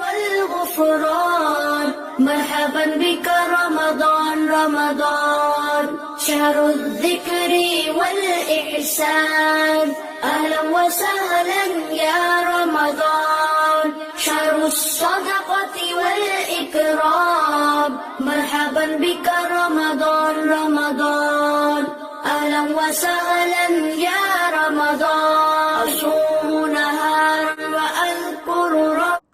والغفران مرحبا بك رمضان رمضان شهر الذكر والإحسان أهلا وسهلا يا رمضان شهر الصدقة والإكرام مرحبا بك رمضان رمضان أهلا وسهلا يا رمضان أصوم نهارا وأذكر رب।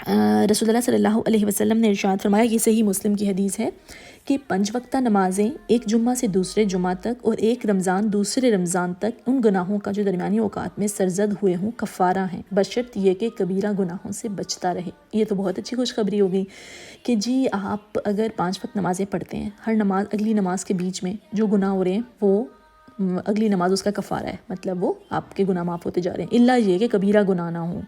رسول اللہ صلی اللہ علیہ وسلم نے ارشاد فرمایا، یہ صحیح مسلم کی حدیث ہے کہ 5 وقتہ نمازیں ایک جمعہ سے دوسرے جمعہ تک اور ایک رمضان دوسرے رمضان تک ان گناہوں کا جو درمیانی اوقات میں سرزد ہوئے ہوں کفارہ ہیں، بشرط یہ کہ کبیرہ گناہوں سے بچتا رہے۔ یہ تو بہت اچھی خوشخبری ہو گئی کہ جی آپ اگر 5 وقت نمازیں پڑھتے ہیں، ہر نماز اگلی نماز کے بیچ میں جو گناہ ہو رہے ہیں وہ اگلی نماز اس کا کفارہ ہے، مطلب وہ آپ کے گناہ معاف ہوتے جا رہے ہیں، الا یہ کہ کبیرہ گناہ نہ ہوں۔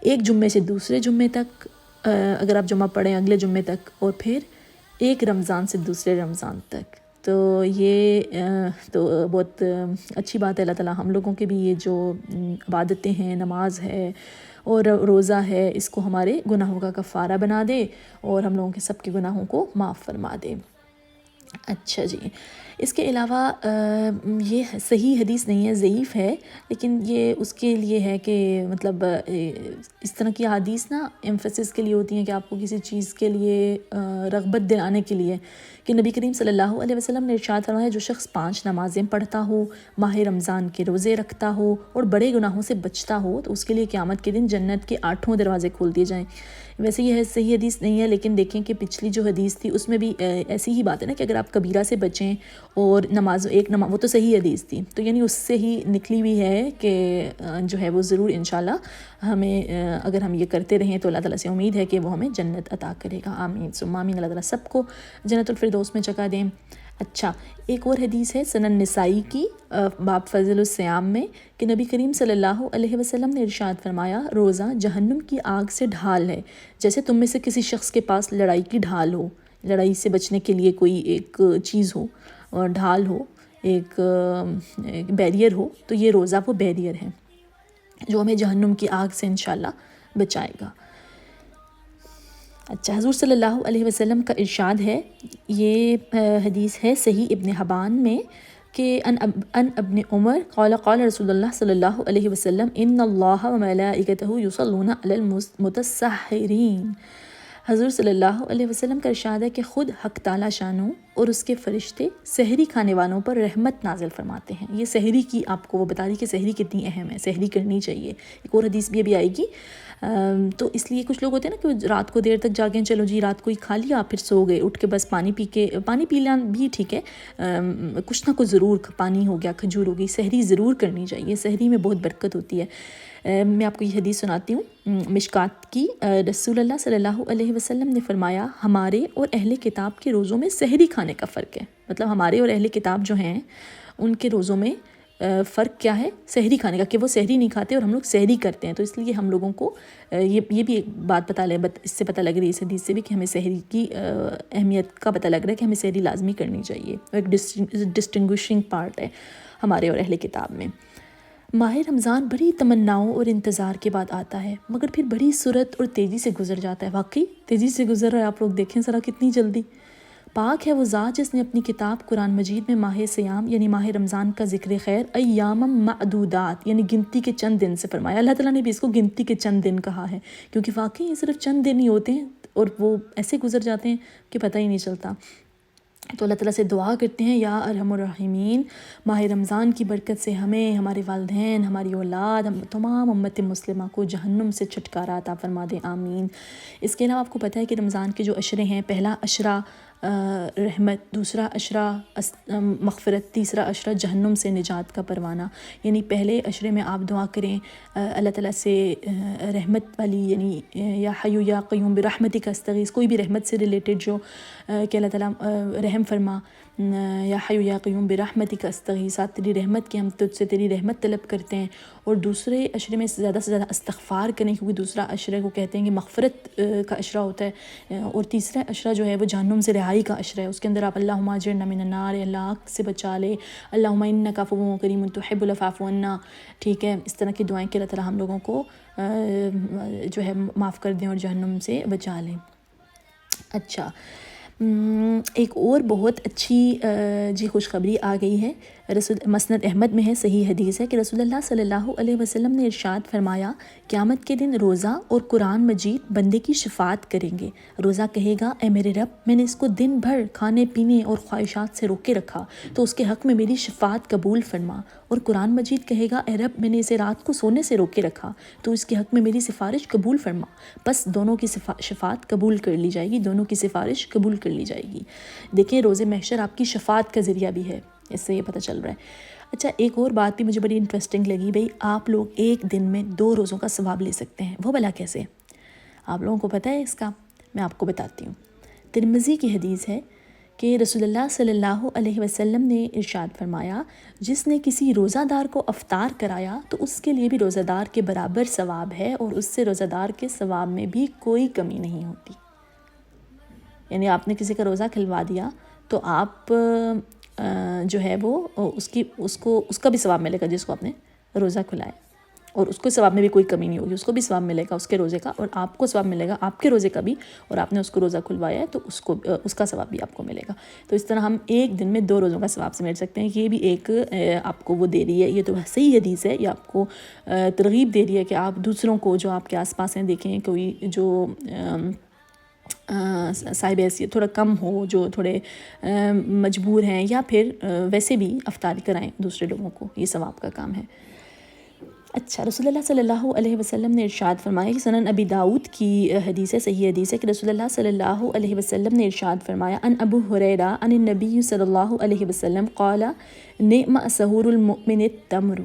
ایک جمعے سے دوسرے جمعے تک اگر آپ جمعہ پڑھیں اگلے جمعے تک، اور پھر ایک رمضان سے دوسرے رمضان تک، تو یہ تو بہت اچھی بات ہے۔ اللہ تعالیٰ ہم لوگوں کے بھی یہ جو عبادتیں ہیں، نماز ہے اور روزہ ہے، اس کو ہمارے گناہوں کا کفارہ بنا دے اور ہم لوگوں کے سب کے گناہوں کو معاف فرما دے۔ اچھا جی، اس کے علاوہ یہ صحیح حدیث نہیں ہے، ضعیف ہے، لیکن یہ اس کے لیے ہے کہ مطلب اس طرح کی حدیث نا ایمفیسس کے لیے ہوتی ہیں کہ آپ کو کسی چیز کے لیے رغبت دلانے کے لیے، کہ نبی کریم صلی اللہ علیہ وسلم نے ارشاد فرمایا، جو شخص 5 نمازیں پڑھتا ہو، ماہ رمضان کے روزے رکھتا ہو اور بڑے گناہوں سے بچتا ہو، تو اس کے لیے قیامت کے دن جنت کے 8 دروازے کھول دیے جائیں۔ ویسے یہ صحیح حدیث نہیں ہے، لیکن دیکھیں کہ پچھلی جو حدیث تھی اس میں بھی ایسی ہی بات ہے نا کہ اگر آپ کبیرہ سے بچیں اور نماز وہ تو صحیح حدیث تھی، تو یعنی اس سے ہی نکلی ہوئی ہے کہ جو ہے وہ ضرور انشاءاللہ ہمیں اگر ہم یہ کرتے رہیں تو اللہ تعالیٰ سے امید ہے کہ وہ ہمیں جنت عطا کرے گا۔ آمین ثم آمین۔ اللہ تعالیٰ سب کو جنت الفردوس میں جگہ دیں۔ اچھا، ایک اور حدیث ہے سنن نسائی کی باب فضل الصیام میں کہ نبی کریم صلی اللہ علیہ وسلم نے ارشاد فرمایا، روزہ جہنم کی آگ سے ڈھال ہے، جیسے تم میں سے کسی شخص کے پاس لڑائی کی ڈھال ہو، لڑائی سے بچنے کے لیے کوئی ایک چیز ہو اور ڈھال ہو، ایک بیریئر ہو، تو یہ روزہ وہ بیریئر ہے جو ہمیں جہنم کی آگ سے انشاءاللہ بچائے گا۔ اچھا، حضور صلی اللہ علیہ وسلم کا ارشاد ہے، یہ حدیث ہے صحیح ابن حبان میں کہ ان ابن عمر قال قال رسول اللہ صلی اللہ علیہ وسلم ان اللہ وملائکتہ یصلون علی المتسحرین۔ حضور صلی اللہ علیہ وسلم کا ارشاد ہے کہ خود حق تعالیٰ شانو اور اس کے فرشتے سحری کھانے والوں پر رحمت نازل فرماتے ہیں۔ یہ سحری کی آپ کو وہ بتا دی کہ سحری کتنی اہم ہے، سحری کرنی چاہیے۔ ایک اور حدیث بھی ابھی آئے گی۔ تو اس لیے کچھ لوگ ہوتے ہیں نا کہ رات کو دیر تک جاگیں، چلو جی رات کو ہی کھا لیا پھر سو گئے، اٹھ کے بس پانی پینا بھی ٹھیک ہے، کچھ نہ کچھ ضرور، پانی ہو گیا، کھجور ہو گئی، سحری ضرور کرنی چاہیے، سحری میں بہت برکت ہوتی ہے۔ میں آپ کو یہ حدیث سناتی ہوں مشکات کی۔ رسول اللہ صلی اللہ علیہ وسلم نے فرمایا، ہمارے اور اہل کتاب کے روزوں میں سحری کھانے کا فرق ہے، مطلب ہمارے اور اہل کتاب جو ہیں ان کے روزوں میں فرق کیا ہے سحری کھانے کا، کہ وہ سحری نہیں کھاتے اور ہم لوگ سحری کرتے ہیں، تو اس لیے ہم لوگوں کو یہ بھی ایک بات اس سے پتہ لگ رہی ہے، اس حدیث سے بھی، کہ ہمیں سحری کی اہمیت کا پتہ لگ رہا ہے کہ ہمیں سحری لازمی کرنی چاہیے، ایک ڈسٹنگوشنگ پارٹ ہے ہمارے اور اہل کتاب میں۔ ماہ رمضان بڑی تمناؤں اور انتظار کے بعد آتا ہے، مگر پھر بڑی سرعت اور تیزی سے گزر جاتا ہے۔ واقعی تیزی سے گزر رہا ہے، آپ لوگ دیکھیں ذرا کتنی جلدی۔ پاک ہے وہ ذات جس نے اپنی کتاب قرآن مجید میں ماہ سیام یعنی ماہ رمضان کا ذکر خیر ایام معدودات یعنی گنتی کے چند دن سے فرمایا۔ اللہ تعالیٰ نے بھی اس کو گنتی کے چند دن کہا ہے، کیونکہ واقعی یہ صرف چند دن ہی ہوتے ہیں اور وہ ایسے گزر جاتے ہیں کہ پتہ ہی نہیں چلتا۔ تو اللہ تعالیٰ سے دعا کرتے ہیں، یا ارحم الراحمین، ماہ رمضان کی برکت سے ہمیں، ہمارے والدین، ہماری اولاد، ہم تمام امت مسلمہ کو جہنم سے چھٹکارا عطا فرما دیں، آمین۔ اس کے علاوہ آپ کو پتہ ہے کہ رمضان کے جو عشرے ہیں، پہلا عشرہ رحمت، دوسرا عشرہ مغفرت، تیسرا عشرہ جہنم سے نجات کا پروانہ، یعنی پہلے عشرے میں آپ دعا کریں اللہ تعالیٰ سے رحمت والی، یعنی یا حیو یا قیوم برحمتک استغیث، کوئی بھی رحمت سے ریلیٹڈ جو کہ اللہ تعالیٰ رحم فرما، یا حیو یا قیوم برحمتک استغیث، تیری رحمت کی ہم تجھ سے تیری رحمت طلب کرتے ہیں۔ اور دوسرے عشرے میں زیادہ سے زیادہ استغفار کریں، کیونکہ دوسرا عشرے کو کہتے ہیں کہ مغفرت کا عشرہ ہوتا ہے، اور تیسرا عشرہ جو ہے وہ جہنم سے رہائی کا عشرہ ہے۔ اس کے اندر آپ اللہم اجرنا من النار، اللہ آگ سے بچا لے، اللہم انک عفو کریم تحب العفو فاعف عنا، ٹھیک ہے، اس طرح کی دعائیں کہ اللہ تعالیٰ ہم لوگوں کو جو ہے معاف کر دیں اور جہنم سے بچا لیں۔ اچھا، ایک اور بہت اچھی خوشخبری آ گئی ہے مسند احمد میں ہے، صحیح حدیث ہے کہ رسول اللہ صلی اللہ علیہ وسلم نے ارشاد فرمایا قیامت کے دن روزہ اور قرآن مجید بندے کی شفاعت کریں گے۔ روزہ کہے گا اے میرے رب، میں نے اس کو دن بھر کھانے پینے اور خواہشات سے روک کے رکھا تو اس کے حق میں میری شفاعت قبول فرما۔ اور قرآن مجید کہے گا اے رب، میں نے اسے رات کو سونے سے روک کے رکھا تو اس کے حق میں میری سفارش قبول فرما۔ بس دونوں کی شفاعت قبول کر لی جائے گی، دونوں کی سفارش قبول کر لی جائے گی۔ دیکھیں روز محشر آپ کی شفاعت کا ذریعہ بھی ہے، اس سے یہ پتہ چل رہا ہے۔ اچھا ایک اور بات بھی مجھے بڑی انٹرسٹنگ لگی، بھئی آپ لوگ ایک دن میں 2 روزوں کا ثواب لے سکتے ہیں، وہ بھلا کیسے؟ آپ لوگوں کو پتہ ہے اس کا؟ میں آپ کو بتاتی ہوں۔ ترمذی کی حدیث ہے کہ رسول اللہ صلی اللہ علیہ وسلم نے ارشاد فرمایا جس نے کسی روزہ دار کو افطار کرایا تو اس کے لیے بھی روزہ دار کے برابر ثواب ہے اور اس سے روزہ دار کے ثواب میں بھی کوئی کمی نہیں ہوتی۔ یعنی آپ نے کسی کا روزہ کھلوا دیا تو آپ جو ہے وہ اس کا بھی ثواب ملے گا جس کو آپ نے روزہ کھلایا، اور اس کو ثواب میں بھی کوئی کمی نہیں ہوگی، اس کو بھی ثواب ملے گا اس کے روزے کا، اور آپ کو ثواب ملے گا آپ کے روزے کا بھی، اور آپ نے اس کو روزہ کھلوایا ہے تو اس کا ثواب بھی آپ کو ملے گا۔ تو اس طرح ہم ایک دن میں 2 روزوں کا ثواب سمیٹ سکتے ہیں۔ یہ بھی ایک آپ کو وہ دے رہی ہے، یہ تو صحیح حدیث ہے، یہ آپ کو ترغیب دے رہی ہے کہ آپ دوسروں کو جو آپ کے آس پاس ہیں دیکھیں، کوئی جو صاحب حیثیت تھوڑا کم ہو، جو تھوڑے مجبور ہیں، یا پھر ویسے بھی افطاری کرائیں دوسرے لوگوں کو، یہ ثواب کا کام ہے۔ اچھا رسول اللہ صلی اللہ علیہ وسلم نے ارشاد فرمایا کہ سنن ابی داؤد کی حدیث ہے، صحیح حدیث ہے کہ رسول اللہ صلی اللہ علیہ وسلم نے ارشاد فرمایا ان ابو ہریرہ ان النبی صلی اللہ علیہ وسلم قال نعم سحور المؤمن التمر،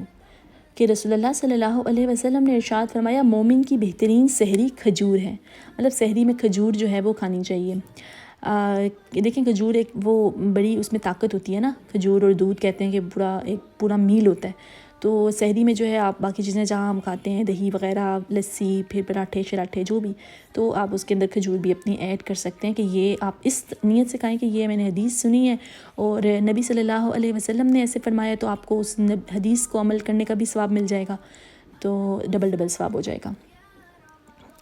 کہ رسول اللہ صلی اللہ علیہ وسلم نے ارشاد فرمایا مومن کی بہترین سحری کھجور ہے، مطلب سحری میں کھجور جو ہے وہ کھانی چاہیے۔ دیکھیں کھجور ایک وہ بڑی اس میں طاقت ہوتی ہے نا، کھجور اور دودھ کہتے ہیں کہ پورا میل ہوتا ہے، تو سحری میں جو ہے آپ باقی چیزیں جہاں ہم کھاتے ہیں دہی وغیرہ، لسی، پھر پراٹھے شراٹھے جو بھی، تو آپ اس کے اندر کھجور بھی اپنی ایڈ کر سکتے ہیں کہ یہ آپ اس نیت سے کہیں کہ یہ میں نے حدیث سنی ہے اور نبی صلی اللہ علیہ وسلم نے ایسے فرمایا، تو آپ کو اس حدیث کو عمل کرنے کا بھی ثواب مل جائے گا، تو ڈبل ثواب ہو جائے گا۔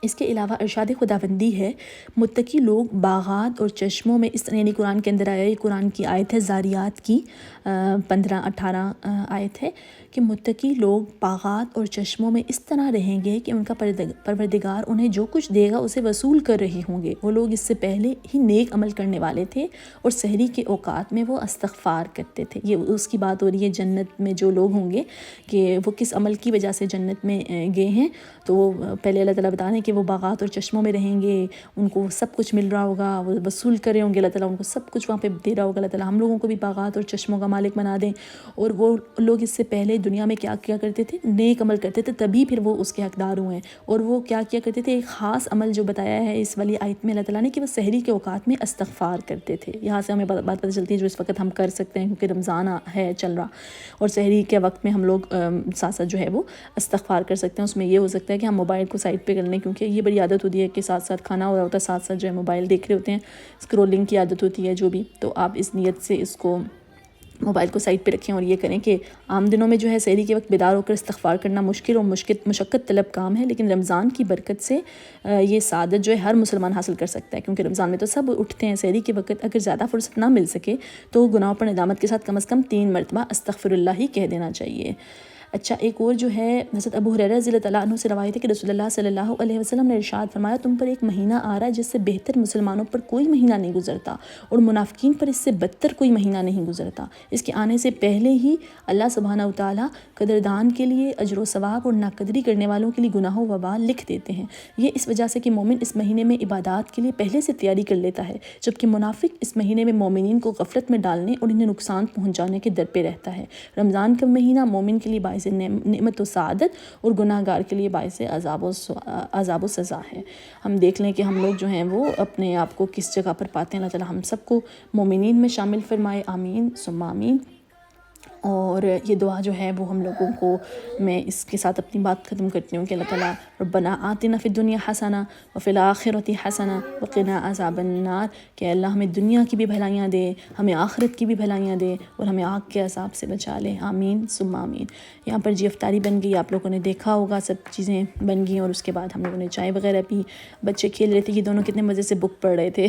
اس کے علاوہ ارشاد خداوندی ہے متقی لوگ باغات اور چشموں میں اس طرح، یعنی قرآن کے اندر آیا، یہ قرآن کی آیت ہے زاریات کی 15-18 آیت ہے کہ متقی لوگ باغات اور چشموں میں اس طرح رہیں گے کہ ان کا پروردگار انہیں جو کچھ دے گا اسے وصول کر رہے ہوں گے۔ وہ لوگ اس سے پہلے ہی نیک عمل کرنے والے تھے اور سحری کے اوقات میں وہ استغفار کرتے تھے۔ یہ اس کی بات ہو رہی ہے جنت میں جو لوگ ہوں گے کہ وہ کس عمل کی وجہ سے جنت میں گئے ہیں، تو وہ پہلے اللہ تعالیٰ بتا رہے ہیں کہ وہ باغات اور چشموں میں رہیں گے، ان کو سب کچھ مل رہا ہوگا، وہ وصول کر رہے ہوں گے، اللہ تعالیٰ ان کو سب کچھ وہاں پہ دے رہا ہوگا۔ اللہ تعالیٰ ہم لوگوں کو بھی باغات اور چشموں کا مالک بنا دیں۔ اور وہ لوگ اس سے پہلے دنیا میں کیا کیا کرتے تھے؟ نیک عمل کرتے تھے، تبھی پھر وہ اس کے حقدار ہوئے ہیں۔ اور وہ کیا کیا کرتے تھے؟ ایک خاص عمل جو بتایا ہے اس والی آیت میں اللہ تعالیٰ نے کہ وہ سحری کے اوقات میں استغفار کرتے تھے۔ یہاں سے ہمیں بات پتہ چلتی ہے جو اس وقت ہم کر سکتے ہیں، کیونکہ رمضان ہے چل رہا، اور سحری کے وقت میں ہم لوگ ساتھ ساتھ جو ہے وہ استغفار کر سکتے ہیں۔ اس میں یہ ہو سکتا ہے کہ ہم موبائل کو سائڈ پہ کر لیں، کیونکہ یہ بڑی عادت ہوتی ہے کہ ساتھ ساتھ کھانا ہو رہا ہوتا ہے، ساتھ ساتھ جو ہے موبائل دیکھ رہے ہوتے ہیں، اسکرولنگ کی عادت ہوتی ہے جو بھی، تو آپ اس نیت سے اس کو موبائل کو سائڈ پہ رکھیں اور یہ کریں کہ عام دنوں میں جو ہے سحری کے وقت بیدار ہو کر استغفار کرنا مشکل اور مشقت طلب کام ہے، لیکن رمضان کی برکت سے یہ سعادت جو ہے ہر مسلمان حاصل کر سکتا ہے، کیونکہ رمضان میں تو سب اٹھتے ہیں سحری کے وقت۔ اگر زیادہ فرصت نہ مل سکے تو گناہوں پر ندامت کے ساتھ کم از کم 3 مرتبہ استغفر اللہ ہی کہہ دینا چاہیے۔ اچھا ایک اور جو ہے حضرت ابو ہریرہ رضی اللہ عنہ سے روایت ہے کہ رسول اللہ صلی اللہ علیہ وسلم نے ارشاد فرمایا تم پر ایک مہینہ آ رہا ہے جس سے بہتر مسلمانوں پر کوئی مہینہ نہیں گزرتا اور منافقین پر اس سے بدتر کوئی مہینہ نہیں گزرتا۔ اس کے آنے سے پہلے ہی اللہ سبحانہ وتعالیٰ قدردان کے لیے اجر و ثواب اور ناقدری کرنے والوں کے لیے گناہ و وبال لکھ دیتے ہیں۔ یہ اس وجہ سے کہ مومن اس مہینے میں عبادات کے لیے پہلے سے تیاری کر لیتا ہے، جبکہ منافق اس مہینے میں مومنین کو غفلت میں ڈالنے اور انہیں نقصان پہنچانے کے در پہ رہتا ہے۔ رمضان کا مہینہ مومن کے لیے باعث نعمت و سعادت اور گناہ گار کے لیے باعث عذاب و سزا ہے۔ ہم دیکھ لیں کہ ہم لوگ جو ہیں وہ اپنے آپ کو کس جگہ پر پاتے ہیں۔ اللہ تعالیٰ ہم سب کو مومنین میں شامل فرمائے، آمین ثم آمین۔ اور یہ دعا جو ہے وہ ہم لوگوں کو، میں اس کے ساتھ اپنی بات ختم کرتی ہوں کہ اللہ تعالیٰ ربنا آتنا فی الدنیا حسنہ وفی الآخرۃ حسنہ وقنا عذاب النار، کہ اللہ ہمیں دنیا کی بھی بھلائیاں دے، ہمیں آخرت کی بھی بھلائیاں دے، اور ہمیں آگ کے عذاب سے بچا لے، آمین ثم آمین۔ یہاں پر جی افطاری بن گئی، آپ لوگوں نے دیکھا ہوگا سب چیزیں بن گئی، اور اس کے بعد ہم لوگوں نے چائے وغیرہ پی، بچے کھیل رہے تھے، یہ دونوں کتنے مزے سے بک پڑھ رہے تھے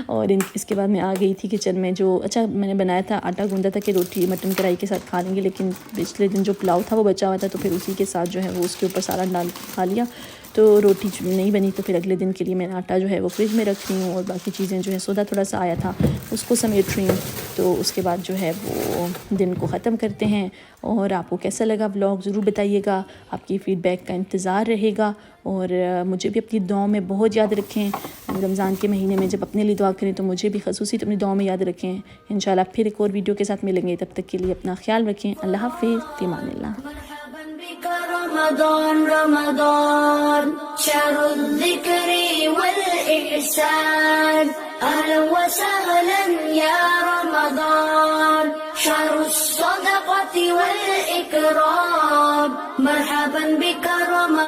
اور اس کے بعد میں آ گئی تھی کچن میں، جو اچھا میں نے بنایا تھا، آٹا گوندھا تھا کہ روٹی مٹن کڑھائی کے ساتھ کھا لیں گے، لیکن پچھلے دن جو پلاؤ تھا وہ بچا ہوا تھا، تو پھر اسی کے ساتھ جو ہے وہ اس کے اوپر سارا ڈال کھا لیا، تو روٹی نہیں بنی، تو پھر اگلے دن کے لیے میں نے آٹا جو ہے وہ فریج میں رکھ رہی ہوں، اور باقی چیزیں جو ہے سودا تھوڑا سا آیا تھا اس کو سمیٹ رہی ہوں، تو اس کے بعد جو ہے وہ دن کو ختم کرتے ہیں۔ اور آپ کو کیسا لگا ولاگ ضرور بتائیے گا، آپ کی فیڈ بیک کا انتظار رہے گا، اور مجھے بھی اپنی دعاؤں میں بہت یاد رکھیں، رمضان کے مہینے میں جب اپنے لیے دعا کریں تو مجھے بھی خصوصی اپنی دعاؤں میں یاد رکھیں۔ انشاءاللہ پھر ایک اور ویڈیو کے ساتھ ملیں گے، تب تک کے لیے اپنا خیال رکھیں، اللہ حافظ، فی امان اللہ۔ مرحبا بك رمضان رمضان شهر الذكر والإحسان أهلا وسهلا يا رمضان شهر الصدقة والإكرام مرحبا بك رمضان